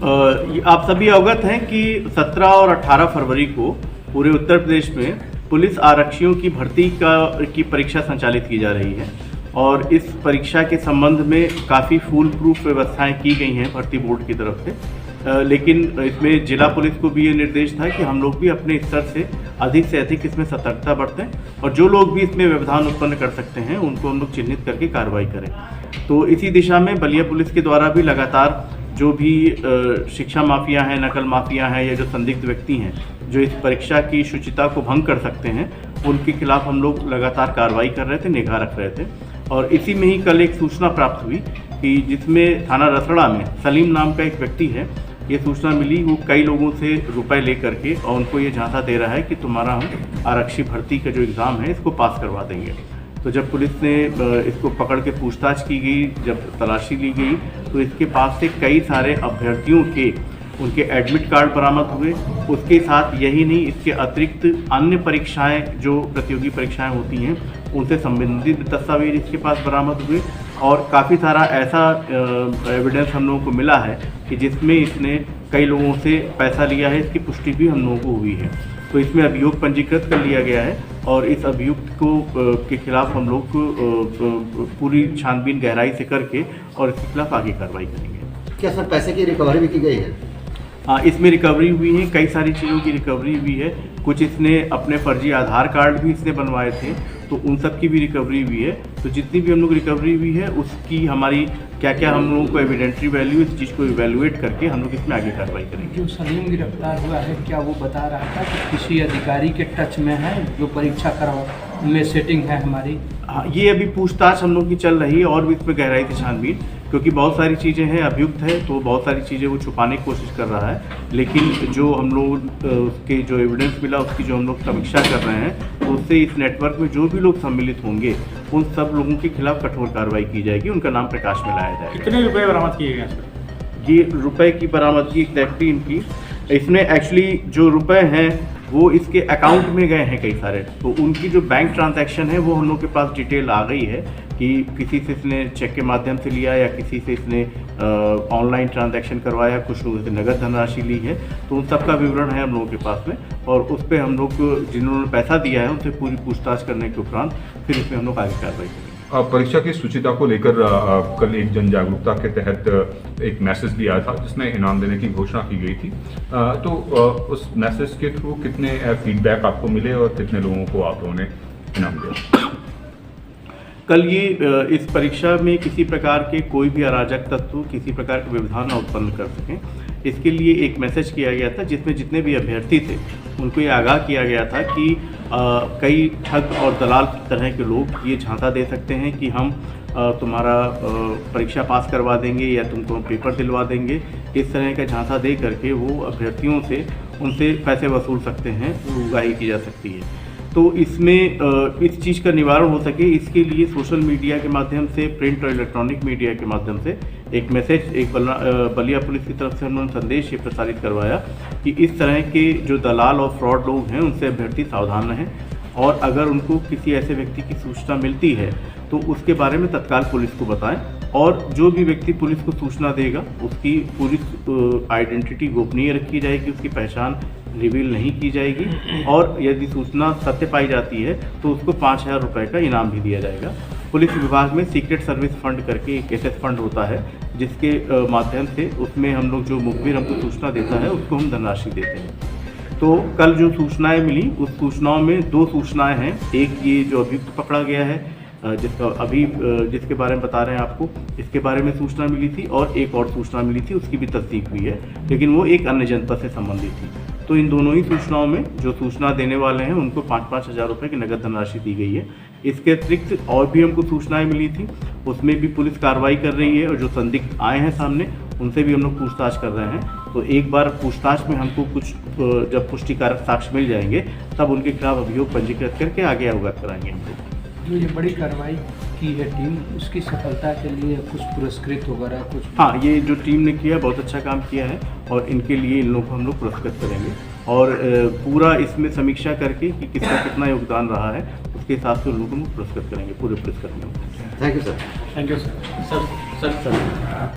आप सभी अवगत हैं कि 17 और 18 फरवरी को पूरे उत्तर प्रदेश में पुलिस आरक्षियों की भर्ती की परीक्षा संचालित की जा रही है और इस परीक्षा के संबंध में काफ़ी फूल प्रूफ व्यवस्थाएं की गई हैं भर्ती बोर्ड की तरफ से। लेकिन इसमें जिला पुलिस को भी ये निर्देश था कि हम लोग भी अपने स्तर से अधिक इसमें सतर्कता बरतें और जो लोग भी इसमें व्यवधान उत्पन्न कर सकते हैं उनको हम लोग चिन्हित करके कार्रवाई करें। तो इसी दिशा में बलिया पुलिस के द्वारा भी लगातार जो भी शिक्षा माफिया हैं, नकल माफिया हैं या जो संदिग्ध व्यक्ति हैं जो इस परीक्षा की शुचिता को भंग कर सकते हैं, उनके खिलाफ हम लोग लगातार कार्रवाई कर रहे थे, निगाह रख रहे थे। और इसी में ही कल एक सूचना प्राप्त हुई कि जिसमें थाना रसड़ा में सलीम नाम का एक व्यक्ति है, ये सूचना मिली, वो कई लोगों से रुपए ले करके और उनको ये झांसा दे रहा है कि तुम्हारा हम आरक्षी भर्ती का जो एग्ज़ाम है इसको पास करवा देंगे। तो जब पुलिस ने इसको पकड़ के पूछताछ की गई, जब तलाशी ली गई, तो इसके पास से कई सारे अभ्यर्थियों के उनके एडमिट कार्ड बरामद हुए। उसके साथ यही नहीं, इसके अतिरिक्त अन्य परीक्षाएं जो प्रतियोगी परीक्षाएं होती हैं उनसे संबंधित दस्तावेज इसके पास बरामद हुए और काफ़ी सारा ऐसा एविडेंस हम लोगों को मिला है कि जिसमें इसने कई लोगों से पैसा लिया है, इसकी पुष्टि भी हम लोगों को हुई है। तो इसमें अभियोग पंजीकृत कर लिया गया है और इस अभियुक्त को के खिलाफ हम लोग पूरी छानबीन गहराई से करके और इसके खिलाफ आगे कार्रवाई करेंगे। क्या सर पैसे की रिकवरी भी की गई है? हाँ, इसमें रिकवरी हुई है, कई सारी चीज़ों की रिकवरी हुई है। कुछ इसने अपने फर्जी आधार कार्ड भी इसने बनवाए थे, तो उन सब की भी रिकवरी हुई है। तो जितनी भी हम लोग रिकवरी हुई है उसकी हमारी क्या क्या हम लोगों को एविडेंट्री वैल्यू, इस चीज़ को इवेलुएट करके हम लोग इसमें आगे कार्रवाई करेंगे। जो सलीम गिरफ्तार हुआ है, क्या वो बता रहा था कि किसी अधिकारी के टच में है जो परीक्षा करवा में सेटिंग है हमारी? हाँ, ये अभी पूछताछ हम लोग की चल रही है और भी इसमें गहराई से छानबीन, क्योंकि बहुत सारी चीज़ें हैं, अभियुक्त है तो बहुत सारी चीज़ें वो छुपाने की कोशिश कर रहा है। लेकिन जो हम लोग के जो एविडेंस मिला उसकी जो हम लोग समीक्षा कर रहे हैं, तो उससे इस नेटवर्क में जो भी लोग सम्मिलित होंगे उन सब लोगों के खिलाफ कठोर कार्रवाई की जाएगी, उनका नाम प्रकाश में लाया जाएगा। कितने रुपए बरामद किए गए? ये रुपए की बरामदगी एग्जैक्टली इनकी, इसमें एक्चुअली जो रुपए हैं वो इसके अकाउंट में गए हैं कई सारे, तो उनकी जो बैंक ट्रांजैक्शन है वो हम लोग के पास डिटेल आ गई है कि किसी से इसने चेक के माध्यम से लिया या किसी से इसने ऑनलाइन ट्रांजैक्शन करवाया, कुछ लोगों से नगद धनराशि ली है, तो उन सब का विवरण है हम लोगों के पास में और उस पर हम लोग जिन्होंने पैसा दिया है उनसे पूरी पूछताछ करने के उपरांत फिर इसमें हम लोग आगे कार्रवाई करेंगे। परीक्षा की शुचिता को लेकर कल एक जन जागरूकता के तहत एक मैसेज भी आया था जिसमें इनाम देने की घोषणा की गई थी, तो उस मैसेज के थ्रू कितने फीडबैक आपको मिले और कितने लोगों को आप लोगों ने इनाम दिया? कल ये इस परीक्षा में किसी प्रकार के कोई भी अराजक तत्व किसी प्रकार के व्यवधान न उत्पन्न कर सकें, इसके लिए एक मैसेज किया गया था जिसमें जितने भी अभ्यर्थी थे उनको ये आगाह किया गया था कि कई ठग और दलाल तरह के लोग ये झांसा दे सकते हैं कि हम तुम्हारा परीक्षा पास करवा देंगे या तुमको हम पेपर दिलवा देंगे। इस तरह का झांसा दे करके वो अभ्यर्थियों से उनसे पैसे वसूल सकते हैं, उगाही की जा सकती है। तो इसमें इस चीज़ का निवारण हो सके इसके लिए सोशल मीडिया के माध्यम से, प्रिंट और इलेक्ट्रॉनिक मीडिया के माध्यम से एक मैसेज, एक बलिया पुलिस की तरफ से उन्होंने संदेश ये प्रसारित करवाया कि इस तरह के जो दलाल और फ्रॉड लोग हैं उनसे अभ्यर्थी सावधान रहें और अगर उनको किसी ऐसे व्यक्ति की सूचना मिलती है तो उसके बारे में तत्काल पुलिस को बताएं और जो भी व्यक्ति पुलिस को सूचना देगा उसकी पूरी आइडेंटिटी गोपनीय रखी जाएगी, उसकी पहचान रिवील नहीं की जाएगी और यदि सूचना सत्य पाई जाती है तो उसको 5000 रुपये का इनाम भी दिया जाएगा। पुलिस विभाग में सीक्रेट सर्विस फंड करके एक एसएस फंड होता है जिसके माध्यम से उसमें हम लोग जो मुखबिर हमको सूचना देता है उसको हम धनराशि देते हैं। तो कल जो सूचनाएं मिली उस सूचनाओं में 2 सूचनाएं हैं, एक ये जो अभियुक्त पकड़ा गया है जिसका अभी जिसके बारे में बता रहे हैं आपको, इसके बारे में सूचना मिली थी और एक और सूचना मिली थी उसकी भी तस्दीक हुई है, लेकिन वो एक अन्य जनपद से संबंधित थी। तो इन दोनों ही सूचनाओं में जो सूचना देने वाले हैं उनको 5-5 हज़ार रुपये की नगद धनराशि दी गई है। इसके अतिरिक्त और भी हमको सूचनाएं मिली थी, उसमें भी पुलिस कार्रवाई कर रही है और जो संदिग्ध आए हैं सामने उनसे भी हम लोग पूछताछ कर रहे हैं। तो एक बार पूछताछ में हमको कुछ जब पुष्टिकारक साक्ष्य मिल जाएंगे तब उनके खिलाफ अभियोग पंजीकृत करके आगे अवगत कराएंगे हम लोग। जो ये बड़ी कार्रवाई की है टीम, उसकी सफलता के लिए कुछ पुरस्कृत वगैरह कुछ? हाँ, ये जो टीम ने किया बहुत अच्छा काम किया है और इनके लिए इन लोगों को हम लोग पुरस्कृत करेंगे और पूरा इसमें समीक्षा करके कि किसका कितना योगदान रहा है उसके हिसाब से उन लोगों को पुरस्कृत करेंगे, पूरे पुरस्कृत में। Thank you sir. Thank you sir. Sir